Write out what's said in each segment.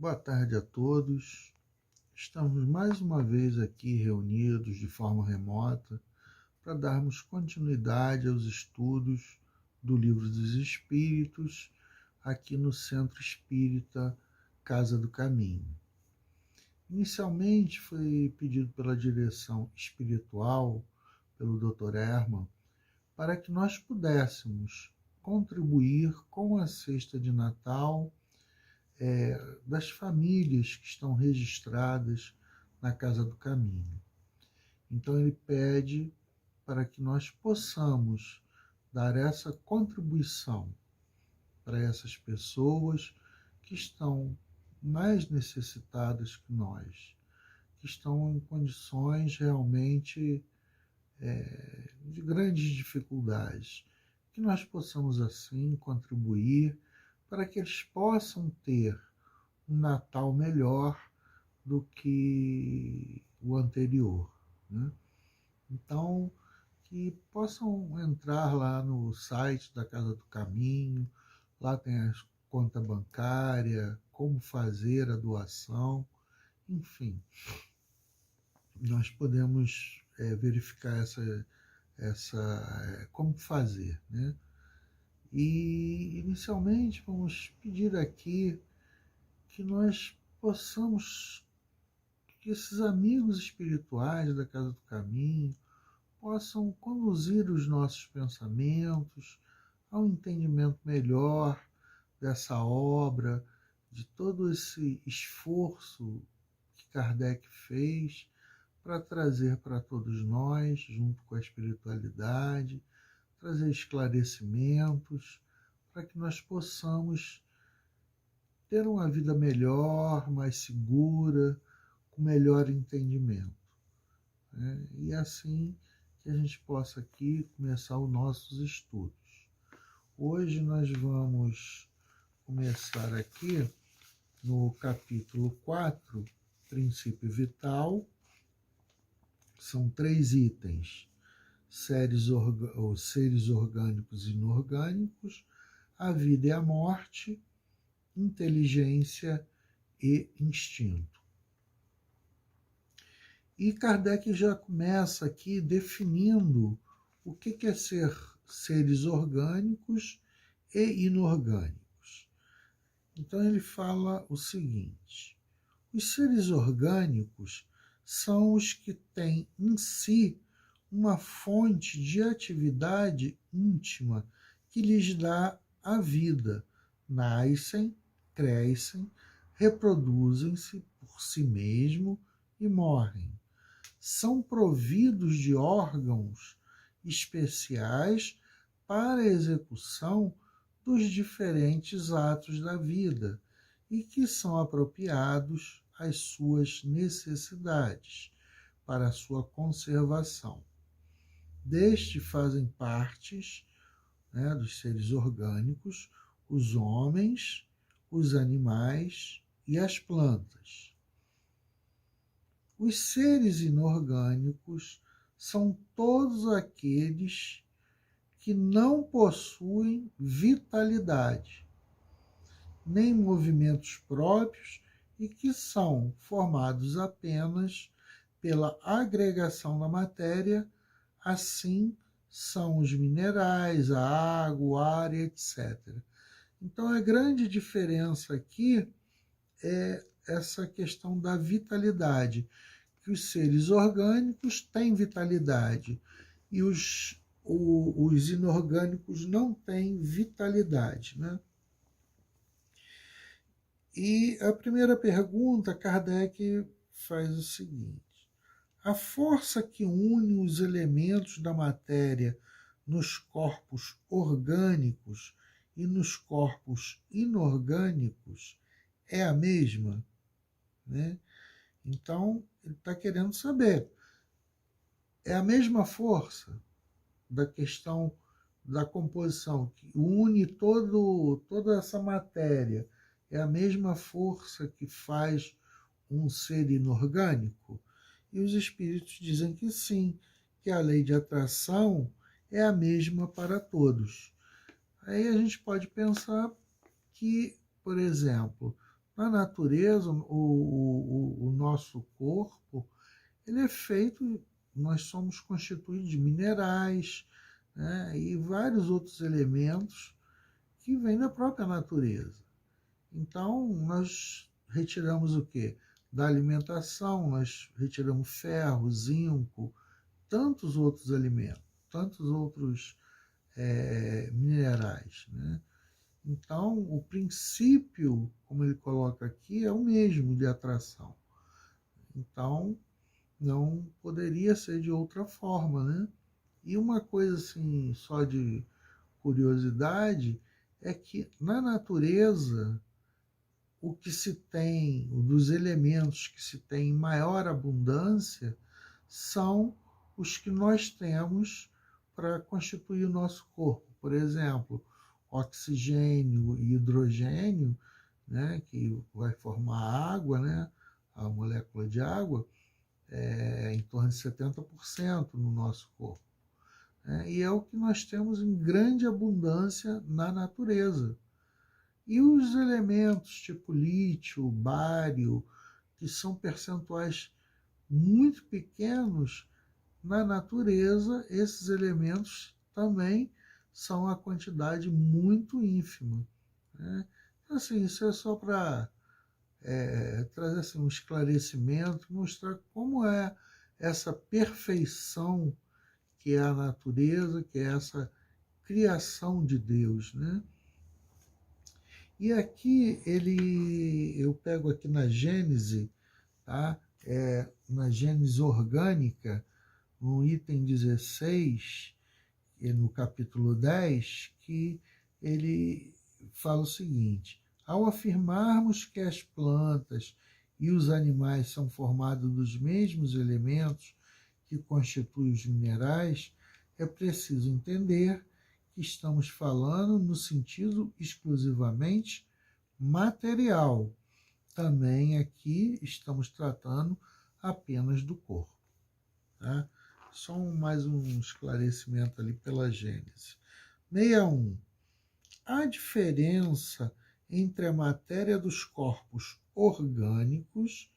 Boa tarde a todos. Estamos mais uma vez aqui reunidos de forma remota para darmos continuidade aos estudos do Livro dos Espíritos aqui no Centro Espírita Casa do Caminho. Inicialmente foi pedido pela direção espiritual, pelo Dr. Herman, para que nós pudéssemos contribuir com a cesta de Natal das famílias que estão registradas na Casa do Caminho. Então ele pede para que nós possamos dar essa contribuição para essas pessoas que estão mais necessitadas que nós, que estão em condições realmente de grandes dificuldades, que nós possamos assim contribuir para que eles possam ter um Natal melhor do que o anterior, né? Então, que possam entrar lá no site da Casa do Caminho, lá tem a conta bancária, como fazer a doação, enfim, nós podemos verificar como fazer, né? E, inicialmente, vamos pedir aqui que nós possamos, que esses amigos espirituais da Casa do Caminho possam conduzir os nossos pensamentos ao entendimento melhor dessa obra, de todo esse esforço que Kardec fez para trazer para todos nós, junto com a espiritualidade, trazer esclarecimentos para que nós possamos ter uma vida melhor, mais segura, com melhor entendimento, né? E assim que a gente possa aqui começar os nossos estudos. Hoje nós vamos começar aqui no capítulo 4, Princípio Vital. São 3 itens: seres orgânicos e inorgânicos, a vida e a morte, inteligência e instinto. E Kardec já começa aqui definindo o que é ser seres orgânicos e inorgânicos. Então ele fala o seguinte: os seres orgânicos são os que têm em si uma fonte de atividade íntima que lhes dá a vida. Nascem, crescem, reproduzem-se por si mesmo e morrem. São providos de órgãos especiais para a execução dos diferentes atos da vida e que são apropriados às suas necessidades para a sua conservação. Deste fazem partes, né, dos seres orgânicos, os homens, os animais e as plantas. Os seres inorgânicos são todos aqueles que não possuem vitalidade, nem movimentos próprios e que são formados apenas pela agregação da matéria. Assim são os minerais, a água, o ar, etc. Então, a grande diferença aqui é essa questão da vitalidade, que os seres orgânicos têm vitalidade e os inorgânicos não têm vitalidade, né? E a primeira pergunta, Kardec faz o seguinte: a força que une os elementos da matéria nos corpos orgânicos e nos corpos inorgânicos é a mesma, né? Então, ele está querendo saber, é a mesma força da questão da composição, que une toda essa matéria, é a mesma força que faz um ser inorgânico? E os espíritos dizem que sim, que a lei de atração é a mesma para todos. Aí a gente pode pensar que, por exemplo, Na natureza, o nosso corpo, ele é feito, nós somos constituídos de minerais, né, e vários outros elementos que vêm da própria natureza. Então, nós retiramos o quê? Da alimentação, nós retiramos ferro, zinco, tantos outros alimentos, tantos outros minerais, né? Então, o princípio, como ele coloca aqui, é o mesmo de atração. Então, não poderia ser de outra forma, né? E uma coisa assim, só de curiosidade, é que na natureza, o que se tem, dos elementos que se tem em maior abundância, são os que nós temos para constituir o nosso corpo. Por exemplo, oxigênio e hidrogênio, né, que vai formar água, né, a molécula de água, em torno de 70% no nosso corpo. E é o que nós temos em grande abundância na natureza. E os elementos tipo lítio, bário, que são percentuais muito pequenos, na natureza, esses elementos também são a quantidade muito ínfima, né? Assim, isso é só para trazer assim, um esclarecimento, mostrar como é essa perfeição que é a natureza, que é essa criação de Deus, né? E aqui eu pego aqui na Gênese, tá? Na Gênese orgânica, no item 16, e no capítulo 10, que ele fala o seguinte: ao afirmarmos que as plantas e os animais são formados dos mesmos elementos que constituem os minerais, é preciso entender que estamos falando no sentido exclusivamente material. Também aqui estamos tratando apenas do corpo, tá? Só mais um esclarecimento ali pela Gênese. 61. A diferença entre a matéria dos corpos orgânicos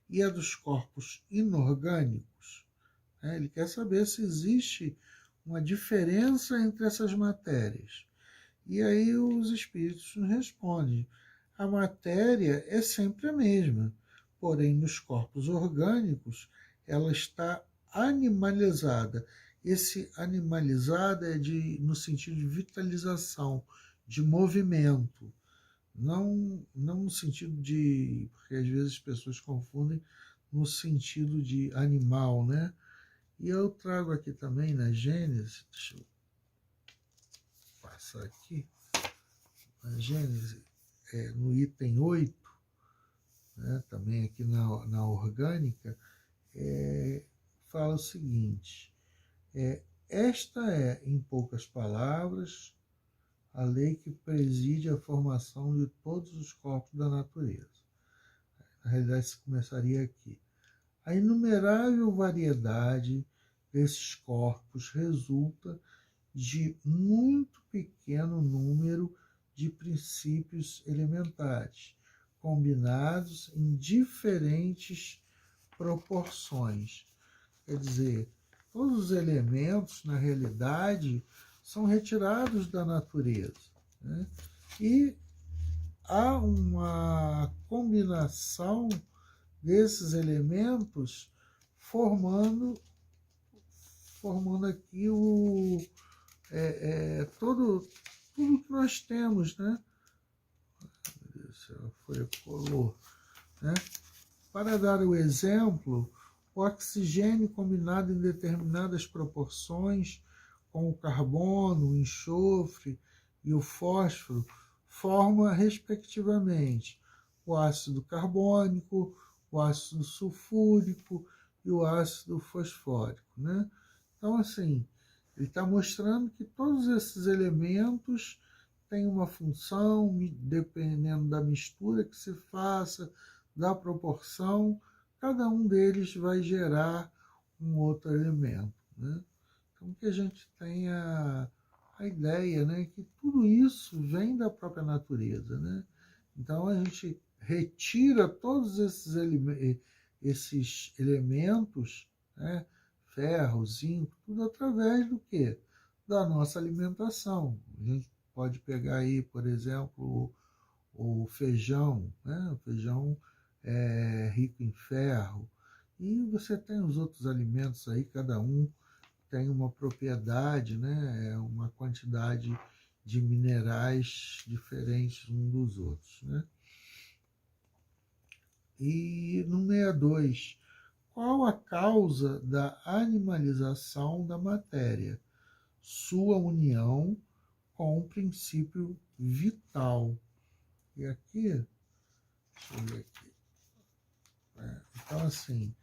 e a dos corpos inorgânicos. Ele quer saber se existe uma diferença entre essas matérias. E aí os espíritos nos respondem: a matéria é sempre a mesma, porém nos corpos orgânicos ela está animalizada. Esse animalizada é no sentido de vitalização, de movimento, não no sentido de, porque às vezes as pessoas confundem no sentido de animal, né? E eu trago aqui também na Gênesis, deixa eu passar aqui, na Gênesis, no item 8, né, também aqui na orgânica, fala o seguinte: esta é, em poucas palavras, a lei que preside a formação de todos os corpos da natureza. Na realidade, isso começaria aqui. A inumerável variedade desses corpos resulta de muito pequeno número de princípios elementares, combinados em diferentes proporções. Quer dizer, todos os elementos, na realidade, são retirados da natureza, né? E há uma combinação desses elementos formando aqui tudo que nós temos, né? A folha colou, né? Para dar o exemplo, o oxigênio combinado em determinadas proporções com o carbono, o enxofre e o fósforo forma, respectivamente, o ácido carbônico, o ácido sulfúrico e o ácido fosfórico, né? Então, assim, ele está mostrando que todos esses elementos têm uma função, dependendo da mistura que se faça, da proporção, cada um deles vai gerar um outro elemento, né? Então, que a gente tenha a ideia, né, que tudo isso vem da própria natureza, né? Então, a gente retira todos esses elementos, né? Ferro, zinco, tudo através do quê? Da nossa alimentação. A gente pode pegar aí, por exemplo, o feijão, né? O feijão é rico em ferro. E você tem os outros alimentos aí, cada um tem uma propriedade, né? É uma quantidade de minerais diferentes uns dos outros, né? E no 62, qual a causa da animalização da matéria? Sua união com o princípio vital. E aqui, deixa eu ver aqui. Então, assim,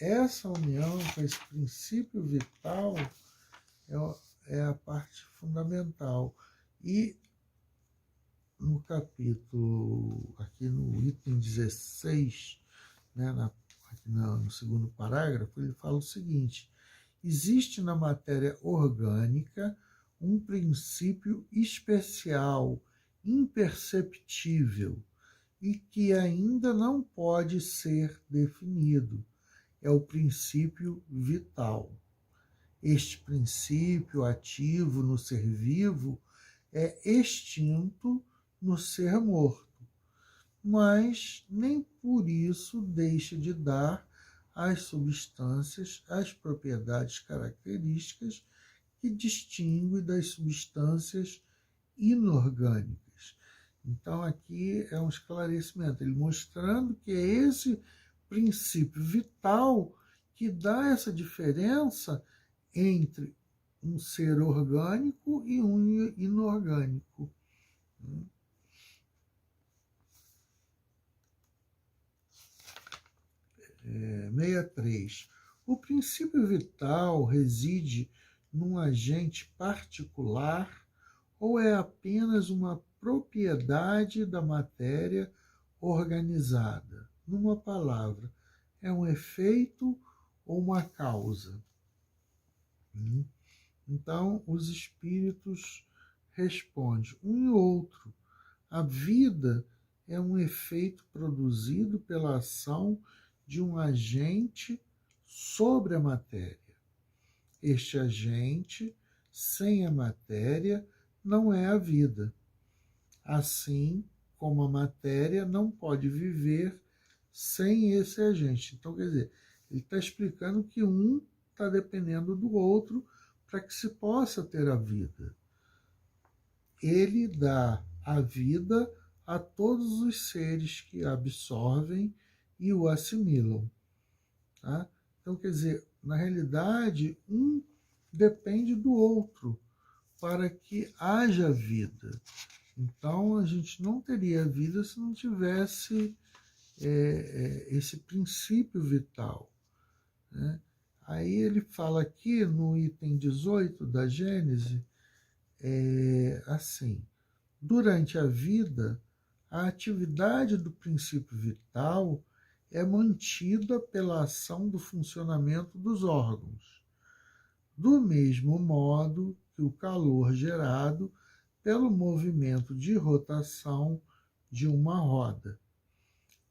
essa união com esse princípio vital é a parte fundamental. E no capítulo, aqui no item 16, né, aqui no segundo parágrafo, ele fala o seguinte: existe na matéria orgânica um princípio especial, imperceptível, e que ainda não pode ser definido. É o princípio vital. Este princípio ativo no ser vivo é extinto no ser morto, mas nem por isso deixa de dar às substâncias as propriedades características que distinguem das substâncias inorgânicas. Então, aqui é um esclarecimento, ele mostrando que é esse princípio vital que dá essa diferença entre um ser orgânico e um inorgânico. 63. O princípio vital reside num agente particular ou é apenas uma propriedade da matéria organizada? Numa palavra, é um efeito ou uma causa? Então, os espíritos respondem um e outro. A vida é um efeito produzido pela ação de um agente sobre a matéria. Este agente, sem a matéria, não é a vida. Assim como a matéria não pode viver sem esse agente. Então, quer dizer, ele está explicando que um está dependendo do outro para que se possa ter a vida. Ele dá a vida a todos os seres que absorvem e o assimilam. Tá? Então, quer dizer, na realidade, um depende do outro para que haja vida. Então, a gente não teria vida se não tivesse esse princípio vital. Né? Aí ele fala aqui no item 18 da Gênese, assim: durante a vida, a atividade do princípio vital é mantida pela ação do funcionamento dos órgãos, do mesmo modo que o calor gerado pelo movimento de rotação de uma roda.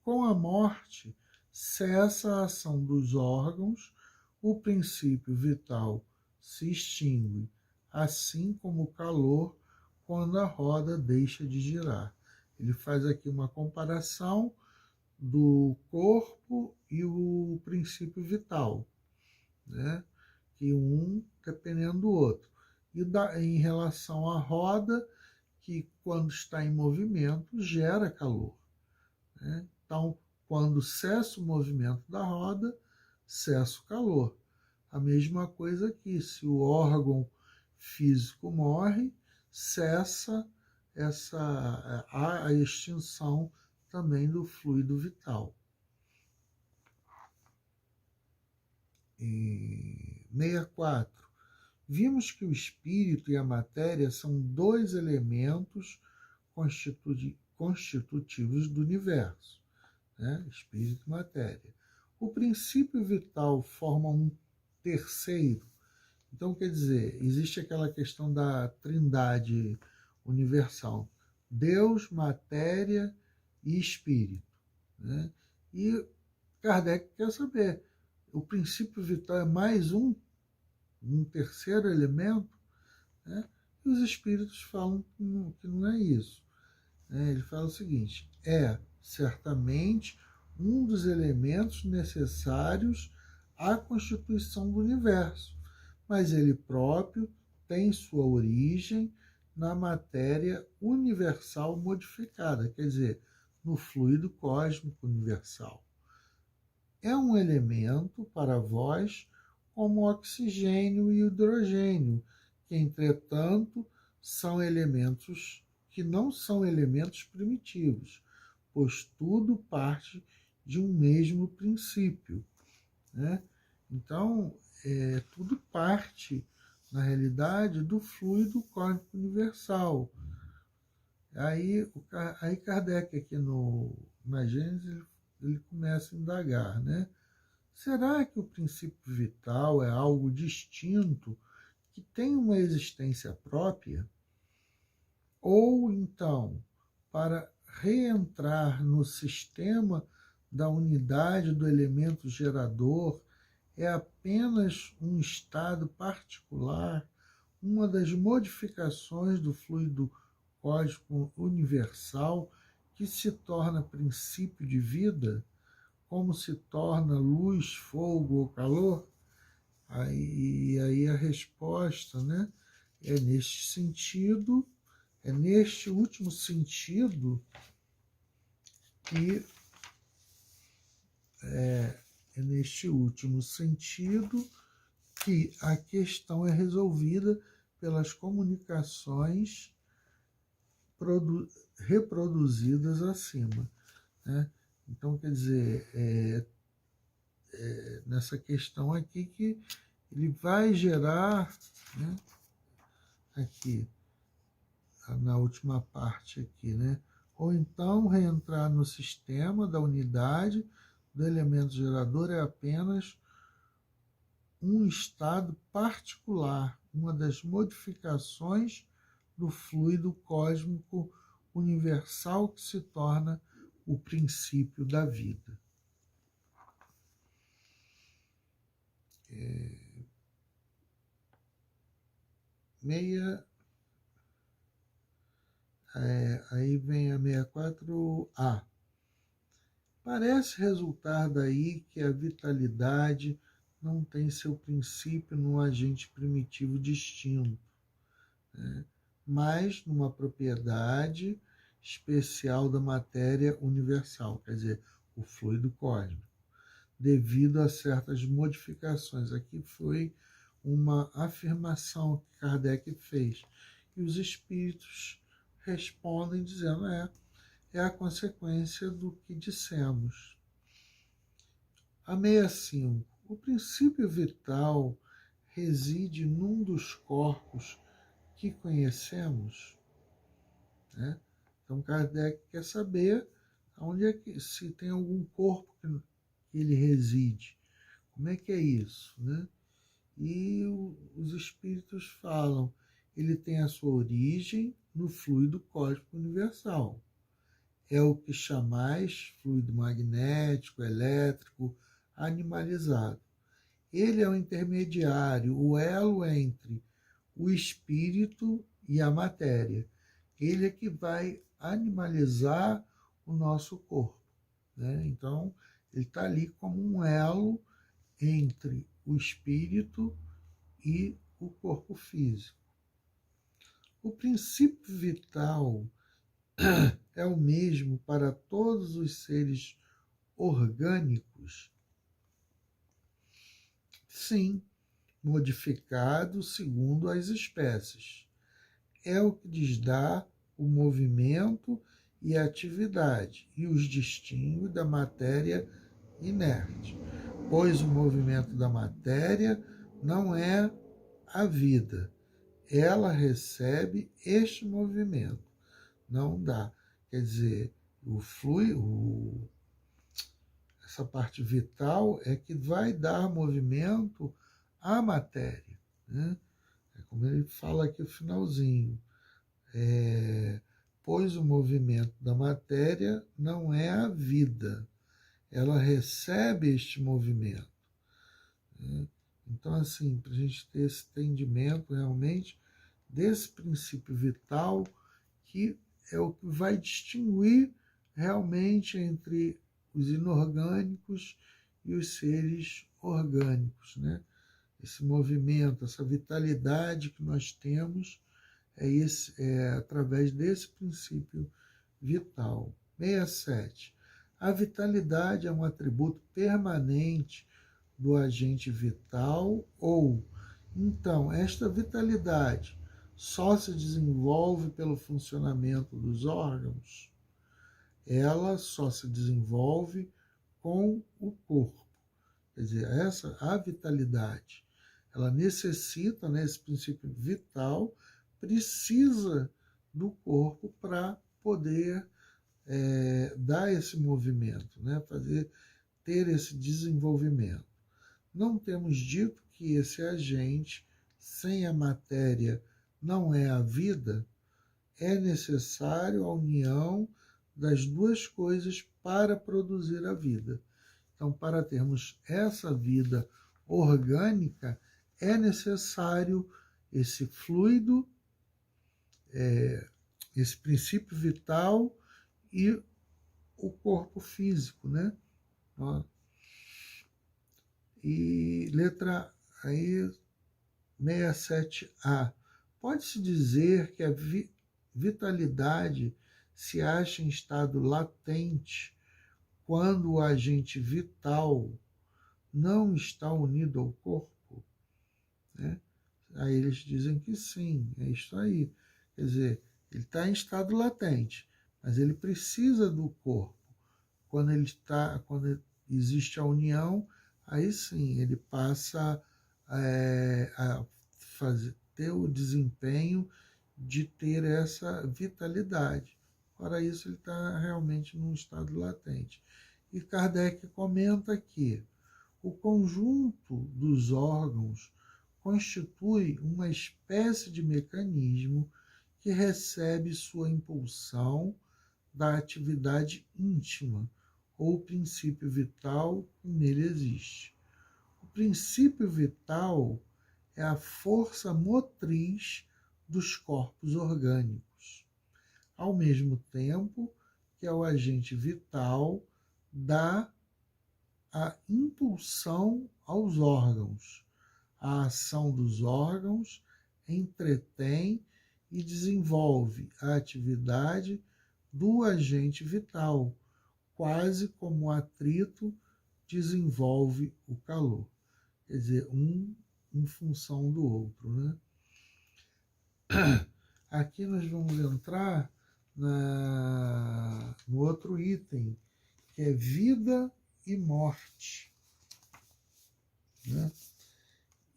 Com a morte, cessa a ação dos órgãos, o princípio vital se extingue, assim como o calor quando a roda deixa de girar. Ele faz aqui uma comparação do corpo e o princípio vital, né? Que um dependendo do outro. E em relação à roda, que quando está em movimento gera calor. Né? Então, quando cessa o movimento da roda, cessa o calor. A mesma coisa aqui, se o órgão físico morre, cessa a extinção também do fluido vital. E 64. Vimos que o espírito e a matéria são dois elementos constitutivos do universo, né? Espírito e matéria. O princípio vital forma um terceiro. Então, quer dizer, existe aquela questão da trindade universal: Deus, matéria e espírito, né? E Kardec quer saber, o princípio vital é mais um terceiro elemento, né? E os espíritos falam que não é isso. Né? Ele fala o seguinte: é certamente um dos elementos necessários à constituição do universo, mas ele próprio tem sua origem na matéria universal modificada, quer dizer, no fluido cósmico universal. É um elemento para vós como oxigênio e hidrogênio, que, entretanto, são elementos que não são elementos primitivos, pois tudo parte de um mesmo princípio, né? Então, tudo parte, na realidade, do fluido cósmico universal. Aí Kardec, aqui na Gênesis, ele começa a indagar, né? Será que o princípio vital é algo distinto, que tem uma existência própria? Ou então, para reentrar no sistema da unidade do elemento gerador, é apenas um estado particular, uma das modificações do fluido cósmico universal que se torna princípio de vida, como se torna luz, fogo ou calor? Aí a resposta, né, é neste sentido, é neste último sentido que a questão é resolvida pelas comunicações reproduzidas acima, né? Então, quer dizer, nessa questão aqui que ele vai gerar, né, aqui, na última parte aqui, né? Ou então reentrar no sistema da unidade do elemento gerador é apenas um estado particular, uma das modificações do fluido cósmico universal que se torna o princípio da vida. Aí vem a 64A. Parece resultar daí que a vitalidade não tem seu princípio num agente primitivo distinto, né, mas numa propriedade especial da matéria universal, quer dizer, o fluido cósmico, devido a certas modificações. Aqui foi uma afirmação que Kardec fez, e os espíritos respondem dizendo: é a consequência do que dissemos. A 65. O princípio vital reside num dos corpos que conhecemos, né? Então Kardec quer saber onde é que, se tem algum corpo que ele reside. Como é que é isso, né? E os espíritos falam, ele tem a sua origem no fluido cósmico universal. É o que chamais fluido magnético, elétrico, animalizado. Ele é o intermediário, o elo entre o espírito e a matéria. Ele é que vai animalizar o nosso corpo, né? Então, ele está ali como um elo entre o espírito e o corpo físico. O princípio vital é o mesmo para todos os seres orgânicos? Sim, modificado segundo as espécies. É o que lhes dá o movimento e a atividade e os distingue da matéria inerte, pois o movimento da matéria não é a vida. Ela recebe este movimento, não dá. Quer dizer, essa parte vital é que vai dar movimento à matéria, né? É como ele fala aqui no finalzinho. pois o movimento da matéria não é a vida, ela recebe este movimento. Né? Então, assim, para a gente ter esse entendimento realmente desse princípio vital, que é o que vai distinguir realmente entre os inorgânicos e os seres orgânicos, né? Esse movimento, essa vitalidade que nós temos é através desse princípio vital. 67. A vitalidade é um atributo permanente do agente vital ou, então, esta vitalidade só se desenvolve pelo funcionamento dos órgãos? Ela só se desenvolve com o corpo. Quer dizer, a vitalidade, ela necessita, né, esse princípio vital, precisa do corpo para poder dar esse movimento, né, ter esse desenvolvimento. Não temos dito que esse agente, sem a matéria, não é a vida? É necessário a união das duas coisas para produzir a vida. Então, para termos essa vida orgânica, é necessário esse fluido, esse princípio vital e o corpo físico, né? E letra aí 67A. Pode-se dizer que a vitalidade se acha em estado latente quando o agente vital não está unido ao corpo? Né? Aí eles dizem que sim, é isso aí. Quer dizer, ele está em estado latente, mas ele precisa do corpo. Quando existe a união, aí sim ele passa a ter o desempenho de ter essa vitalidade. Para isso, ele está realmente num estado latente. E Kardec comenta que o conjunto dos órgãos constitui uma espécie de mecanismo que recebe sua impulsão da atividade íntima ou princípio vital que nele existe. O princípio vital é a força motriz dos corpos orgânicos, ao mesmo tempo que é o agente vital dá a impulsão aos órgãos. A ação dos órgãos entretém e desenvolve a atividade do agente vital, quase como o atrito desenvolve o calor. Quer dizer, um em função do outro, né? Aqui nós vamos entrar no outro item, que é vida e morte. Né?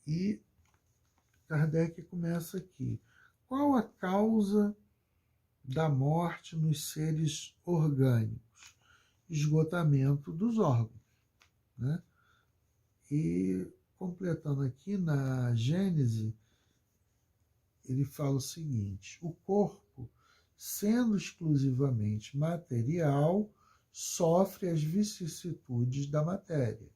E Kardec começa aqui. Qual a causa da morte nos seres orgânicos? Esgotamento dos órgãos. Né? E completando aqui na Gênese, ele fala o seguinte: o corpo, sendo exclusivamente material, sofre as vicissitudes da matéria.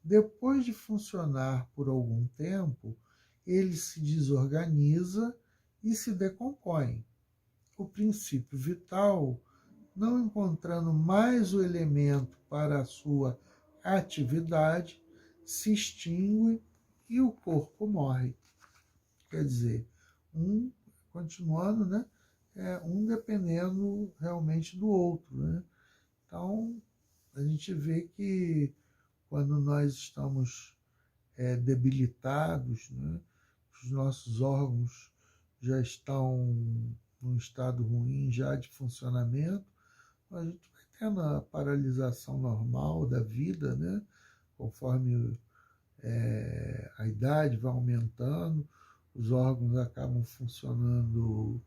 Depois de funcionar por algum tempo, ele se desorganiza e se decompõe. O princípio vital, não encontrando mais o elemento para a sua atividade, se extingue e o corpo morre. Quer dizer, continuando, né? Um dependendo realmente do outro, né? Então, a gente vê que quando nós estamos debilitados, né? Os nossos órgãos já estão num estado ruim já de funcionamento, a gente vai tendo a paralisação normal da vida, né? Conforme a idade vai aumentando, os órgãos acabam funcionando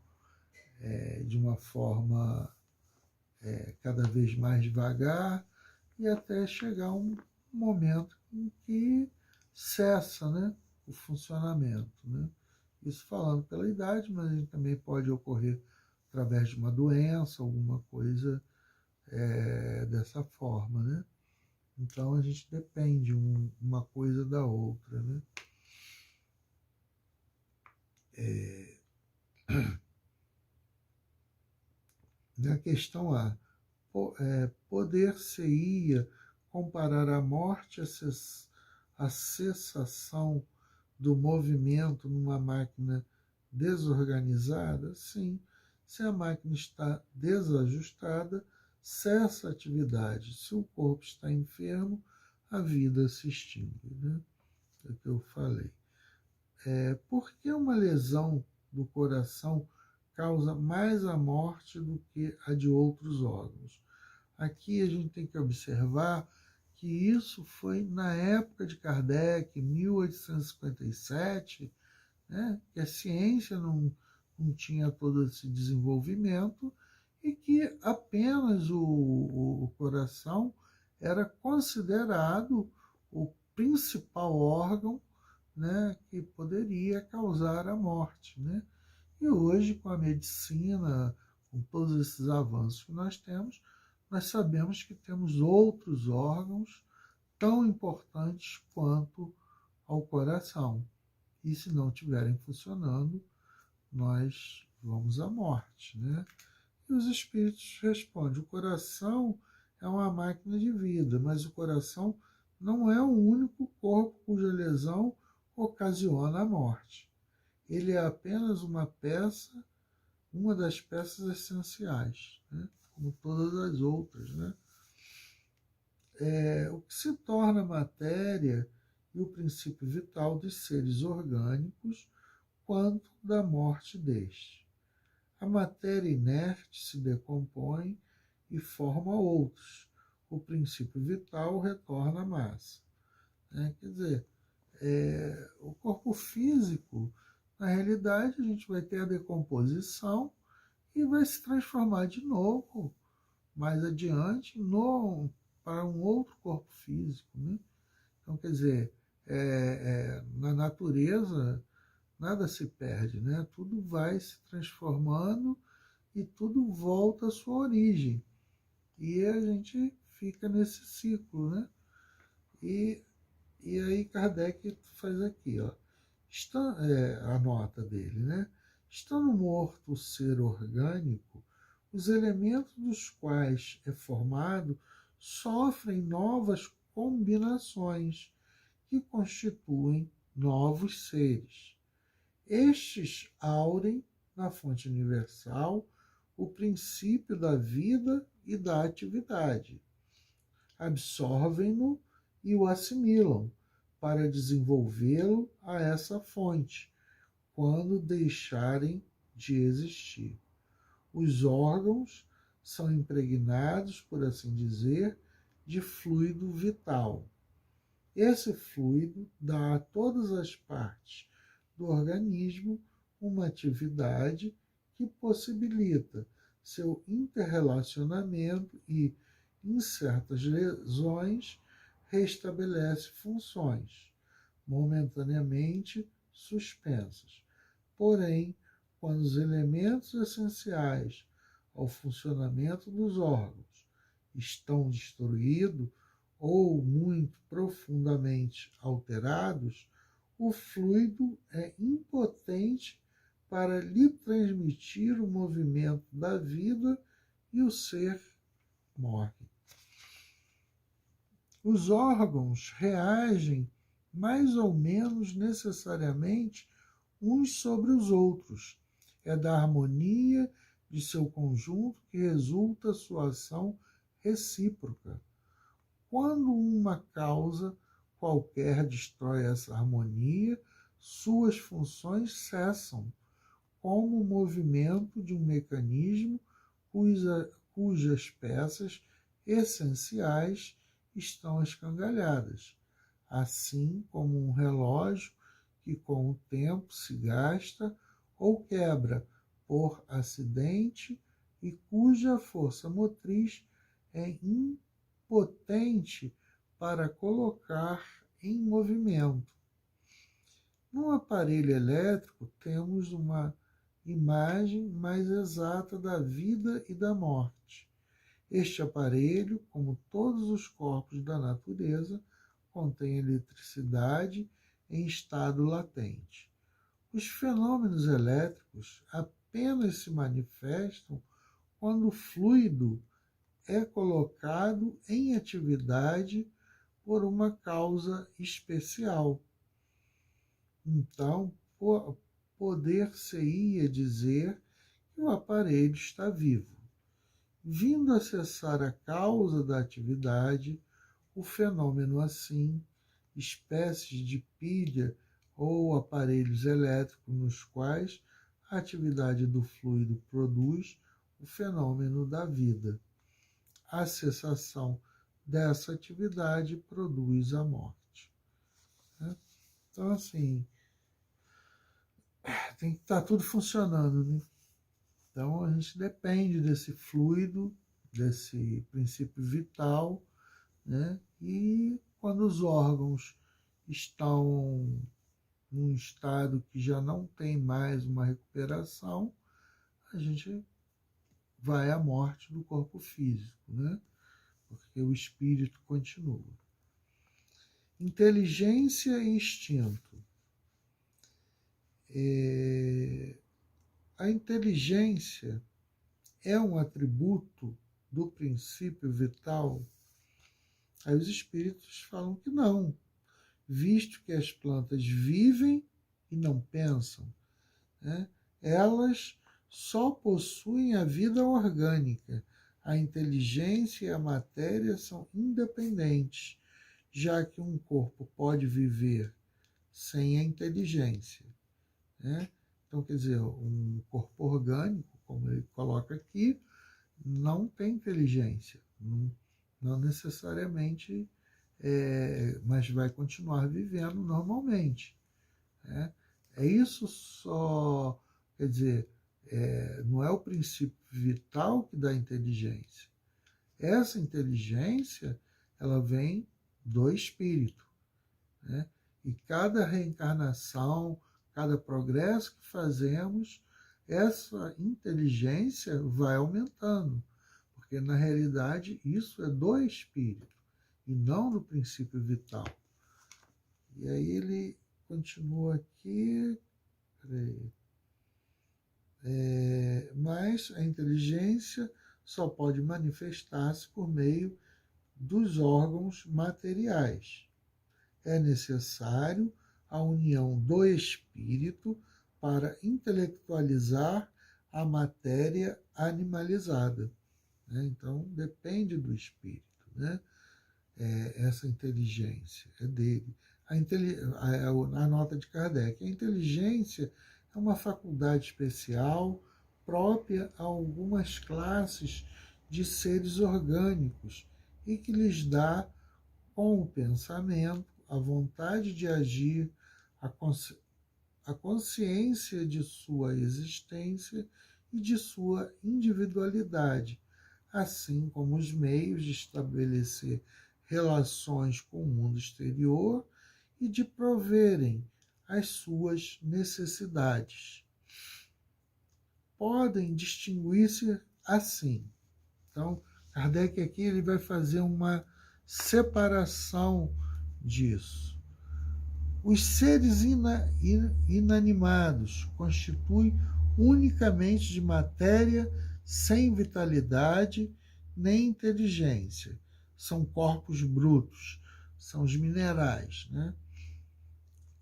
de uma forma cada vez mais devagar e até chegar um momento em que cessa, né, o funcionamento. Né? Isso falando pela idade, mas também pode ocorrer através de uma doença, alguma coisa dessa forma, né? Então a gente depende uma coisa da outra, né? Na questão A, poder-se-ia comparar a morte à cessação do movimento numa máquina desorganizada? Sim. Se a máquina está desajustada, cessa a atividade. Se o corpo está enfermo, a vida se extingue, né? É o que eu falei. Por que uma lesão do coração causa mais a morte do que a de outros órgãos? Aqui a gente tem que observar que isso foi na época de Kardec, 1857, né, que a ciência não tinha todo esse desenvolvimento e que apenas o coração era considerado o principal órgão, né, que poderia causar a morte, né? E hoje, com a medicina, com todos esses avanços que nós sabemos que temos outros órgãos tão importantes quanto ao coração. E se não estiverem funcionando, nós vamos à morte, né? E os espíritos respondem: o coração é uma máquina de vida, mas o coração não é o único corpo cuja lesão ocasiona a morte. Ele é apenas uma das peças essenciais, né? Como todas as outras, né? O que se torna matéria e o princípio vital dos seres orgânicos quanto da morte deste. A matéria inerte se decompõe e forma outros. O princípio vital retorna à massa. Né? Quer dizer, o corpo físico, na realidade, a gente vai ter a decomposição e vai se transformar de novo, mais adiante, para um outro corpo físico. Né? Então, quer dizer, na natureza, nada se perde, né? Tudo vai se transformando e tudo volta à sua origem. E a gente fica nesse ciclo, né? E aí Kardec faz aqui, ó, a nota dele, né? Estando morto o ser orgânico, os elementos dos quais é formado sofrem novas combinações que constituem novos seres. Estes aurem na fonte universal o princípio da vida e da atividade, absorvem-no e o assimilam para desenvolvê-lo a essa fonte, quando deixarem de existir. Os órgãos são impregnados, por assim dizer, de fluido vital. Esse fluido dá a todas as partes do organismo uma atividade que possibilita seu interrelacionamento e, em certas lesões, restabelece funções momentaneamente suspensas. Porém, quando os elementos essenciais ao funcionamento dos órgãos estão destruídos ou muito profundamente alterados, o fluido é impotente para lhe transmitir o movimento da vida e o ser morre. Os órgãos reagem mais ou menos necessariamente uns sobre os outros. É da harmonia de seu conjunto que resulta sua ação recíproca. Quando uma causa qualquer destrói essa harmonia, suas funções cessam, como o movimento de um mecanismo cujas peças essenciais estão escangalhadas, assim como um relógio que com o tempo se gasta ou quebra por acidente e cuja força motriz é impotente para colocar em movimento. No aparelho elétrico temos uma imagem mais exata da vida e da morte. Este aparelho, como todos os corpos da natureza, contém eletricidade em estado latente. Os fenômenos elétricos apenas se manifestam quando o fluido é colocado em atividade por uma causa especial. Então, poder-se-ia dizer que o aparelho está vivo. Vindo a cessar a causa da atividade, o fenômeno assim, espécies de pilha ou aparelhos elétricos nos quais a atividade do fluido produz o fenômeno da vida. A cessação dessa atividade produz a morte. Então, assim, tem que estar tudo funcionando, né? Então, a gente depende desse fluido, desse princípio vital, né? E quando os órgãos estão num estado que já não tem mais uma recuperação, a gente vai à morte do corpo físico, né? Porque o espírito continua. Inteligência e instinto. A inteligência é um atributo do princípio vital? Aí os espíritos falam que não, visto que as plantas vivem e não pensam, né? Elas só possuem a vida orgânica. A inteligência e a matéria são independentes, já que um corpo pode viver sem a inteligência, né? Então, quer dizer, um corpo orgânico, como ele coloca aqui, não tem inteligência, não necessariamente, mas vai continuar vivendo normalmente, né? É isso só, quer dizer, não é o princípio vital que dá inteligência. Essa inteligência, ela vem do espírito, né? E cada reencarnação, cada progresso que fazemos, essa inteligência vai aumentando, porque na realidade isso é do espírito e não do princípio vital. E aí ele continua aqui, mas a inteligência só pode manifestar-se por meio dos órgãos materiais. É necessário a união do espírito para intelectualizar a matéria animalizada, né? Então, depende do espírito, né? Essa inteligência é dele. A nota de Kardec: a inteligência é uma faculdade especial própria a algumas classes de seres orgânicos e que lhes dá, com o pensamento, a vontade de agir, a consciência de sua existência e de sua individualidade, assim como os meios de estabelecer relações com o mundo exterior e de proverem as suas necessidades. Podem distinguir-se assim. Então, Kardec aqui ele vai fazer uma separação disso. Os seres inanimados constituem unicamente de matéria sem vitalidade nem inteligência. São corpos brutos, são os minerais, né?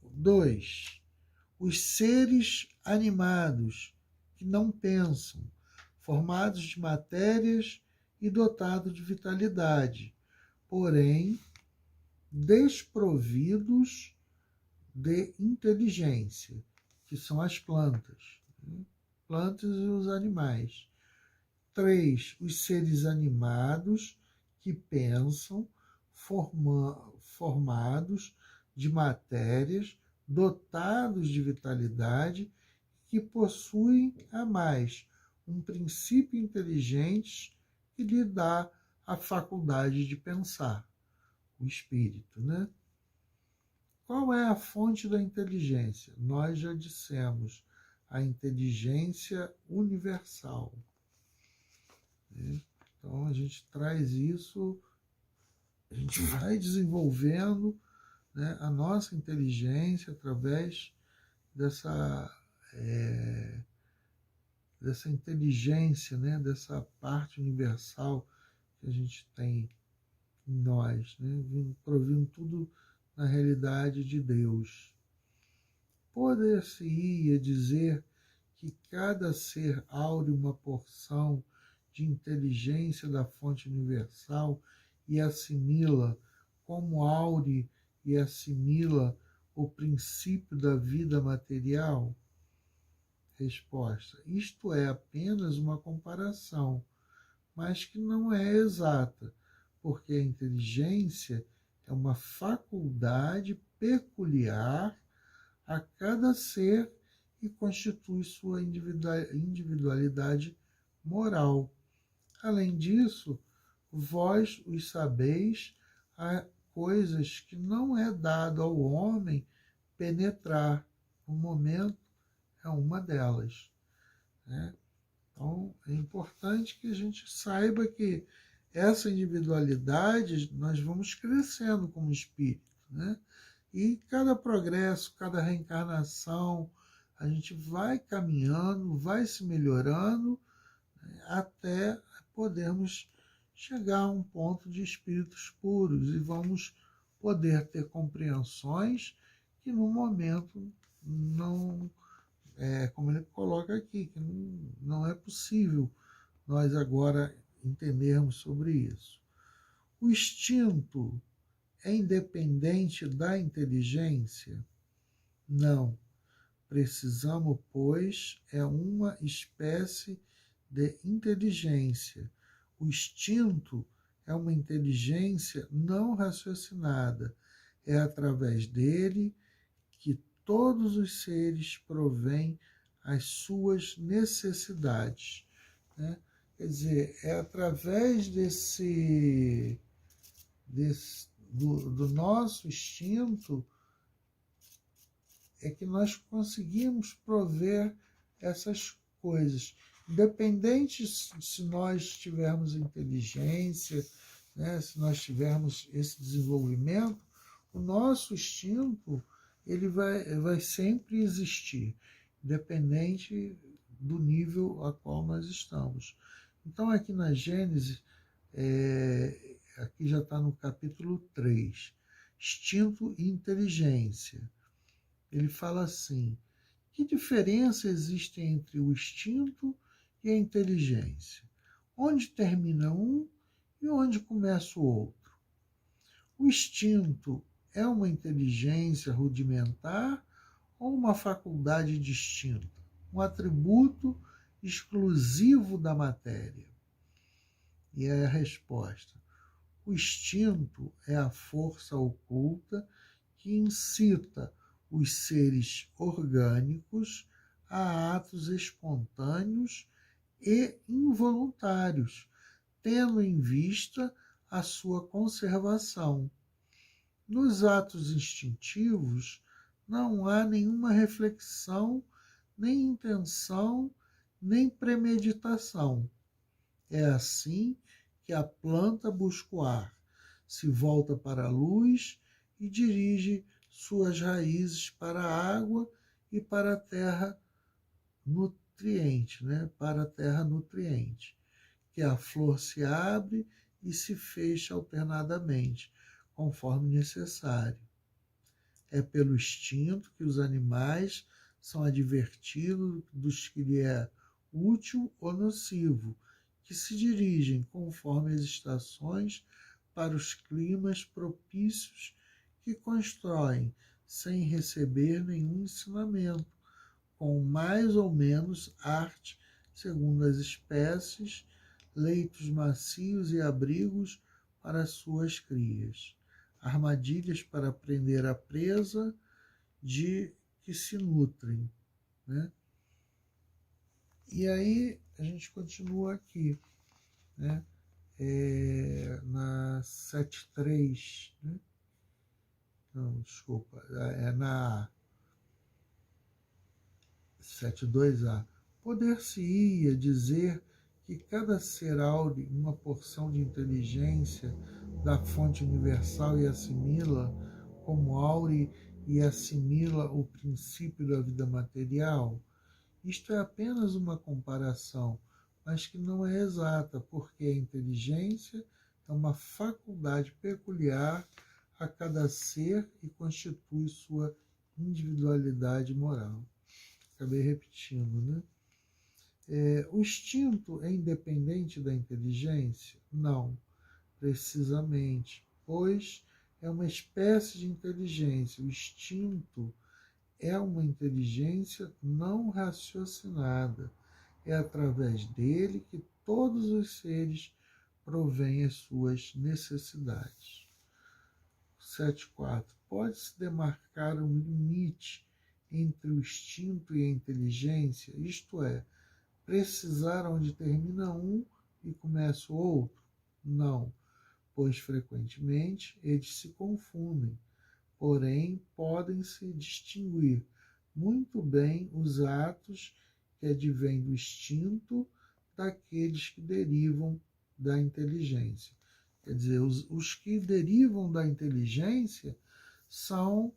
2. Os seres animados que não pensam, formados de matérias e dotados de vitalidade, porém desprovidos de inteligência, que são as plantas, né? Plantas e os animais. 3. Os seres animados que pensam, formados de matérias, dotados de vitalidade, que possuem a mais um princípio inteligente que lhe dá a faculdade de pensar, o espírito, né? Qual é a fonte da inteligência? Nós já dissemos, a inteligência universal. Né? Então, a gente traz isso, a gente vai desenvolvendo, né, a nossa inteligência através dessa, dessa inteligência, né, dessa parte universal que a gente tem em nós, né, provindo tudo na realidade de Deus. Poder-se-ia dizer que cada ser aure uma porção de inteligência da fonte universal e assimila, como aure e assimila o princípio da vida material? Resposta: isto é apenas uma comparação, mas que não é exata, porque a inteligência é uma faculdade peculiar a cada ser e constitui sua individualidade moral. Além disso, vós os sabeis, há coisas que não é dado ao homem penetrar. No momento é uma delas. Né? Então, é importante que a gente saiba que essa individualidade nós vamos crescendo como espírito, né? E cada progresso, cada reencarnação, a gente vai caminhando, vai se melhorando, né, até podermos chegar a um ponto de espíritos puros e vamos poder ter compreensões que no momento não, como ele coloca aqui, que não é possível nós agora entendermos sobre isso. O instinto é independente da inteligência? Não. Precisamos, pois, é uma espécie de inteligência. O instinto é uma inteligência não raciocinada. É através dele que todos os seres provêm as suas necessidades. Né? Quer dizer, é através do nosso instinto é que nós conseguimos prover essas coisas. Independente se nós tivermos inteligência, né, se nós tivermos esse desenvolvimento, o nosso instinto ele vai sempre existir, independente do nível a qual nós estamos. Então, aqui na Gênesis, aqui já está no capítulo 3, instinto e inteligência. Ele fala assim: que diferença existe entre o instinto e a inteligência? Onde termina um e onde começa o outro? O instinto é uma inteligência rudimentar ou uma faculdade distinta, um atributo exclusivo da matéria? E é a resposta: o instinto é a força oculta que incita os seres orgânicos a atos espontâneos e involuntários, tendo em vista a sua conservação. Nos atos instintivos não há nenhuma reflexão, nem intenção, nem premeditação. É assim que a planta busca o ar, se volta para a luz e dirige suas raízes para a água e para a terra nutriente, né? Para a terra nutriente, que a flor se abre e se fecha alternadamente, conforme necessário. É pelo instinto que os animais são advertidos dos que lhe é útil ou nocivo, que se dirigem conforme as estações para os climas propícios, que constroem sem receber nenhum ensinamento, com mais ou menos arte, segundo as espécies, leitos macios e abrigos para suas crias, armadilhas para prender a presa de que se nutrem. Né? E aí a gente continua aqui, né? Na 7.3, né? Não, desculpa, é na 7.2a. Poder-se-ia dizer que cada ser aure uma porção de inteligência da fonte universal e assimila como aure e assimila o princípio da vida material? Isto é apenas uma comparação, mas que não é exata, porque a inteligência é uma faculdade peculiar a cada ser e constitui sua individualidade moral. Acabei repetindo, né? O instinto é independente da inteligência? Não, precisamente, pois é uma espécie de inteligência. O instinto é uma inteligência não raciocinada. É através dele que todos os seres provêm as suas necessidades. 7.4. Pode-se demarcar um limite entre o instinto e a inteligência, isto é, precisar onde termina um e começa o outro? Não, pois frequentemente eles se confundem, porém podem-se distinguir muito bem os atos que advêm do instinto daqueles que derivam da inteligência. Quer dizer, os que derivam da inteligência são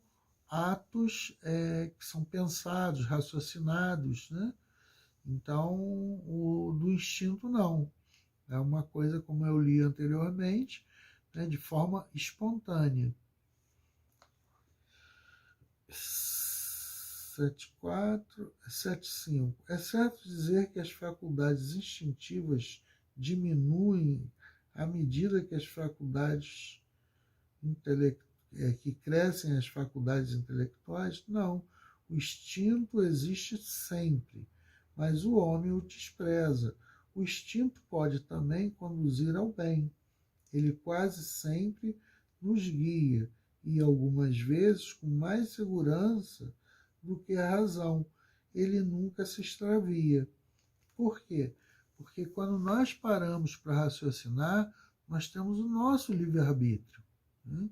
atos que são pensados, raciocinados, né? Então, o do instinto não. É uma coisa, como eu li anteriormente, né, de forma espontânea. 7.4, 7.5. É certo dizer que as faculdades instintivas diminuem à medida que as faculdades que crescem as faculdades intelectuais? Não. O instinto existe sempre, mas o homem o despreza. O instinto pode também conduzir ao bem. Ele quase sempre nos guia, e algumas vezes com mais segurança do que a razão. Ele nunca se extravia. Por quê? Porque quando nós paramos para raciocinar, nós temos o nosso livre-arbítrio, né?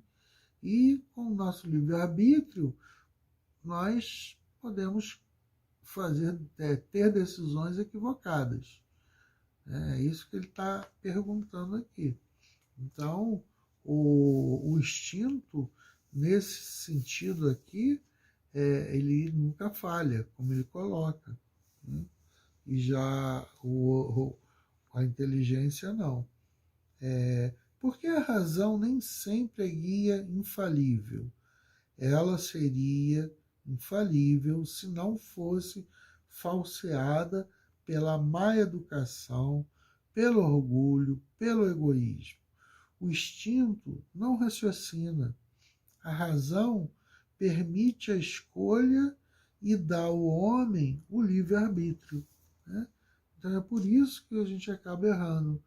E com o nosso livre-arbítrio, nós podemos ter decisões equivocadas. É isso que ele está perguntando aqui. Então, o instinto, nesse sentido aqui, ele nunca falha, como ele coloca, né? E já a inteligência não. Porque a razão nem sempre é guia infalível. Ela seria infalível se não fosse falseada pela má educação, pelo orgulho, pelo egoísmo. O instinto não raciocina. A razão permite a escolha e dá ao homem o livre-arbítrio, né? Então é por isso que a gente acaba errando.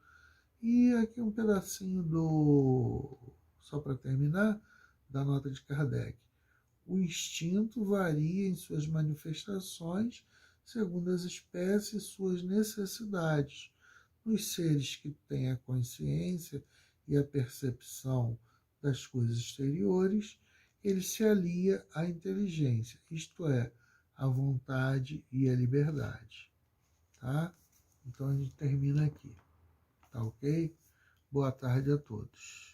E aqui um pedacinho só para terminar, da nota de Kardec. O instinto varia em suas manifestações segundo as espécies e suas necessidades. Nos seres que têm a consciência e a percepção das coisas exteriores, ele se alia à inteligência, isto é, à vontade e à liberdade. Tá? Então a gente termina aqui. Tá ok? Boa tarde a todos.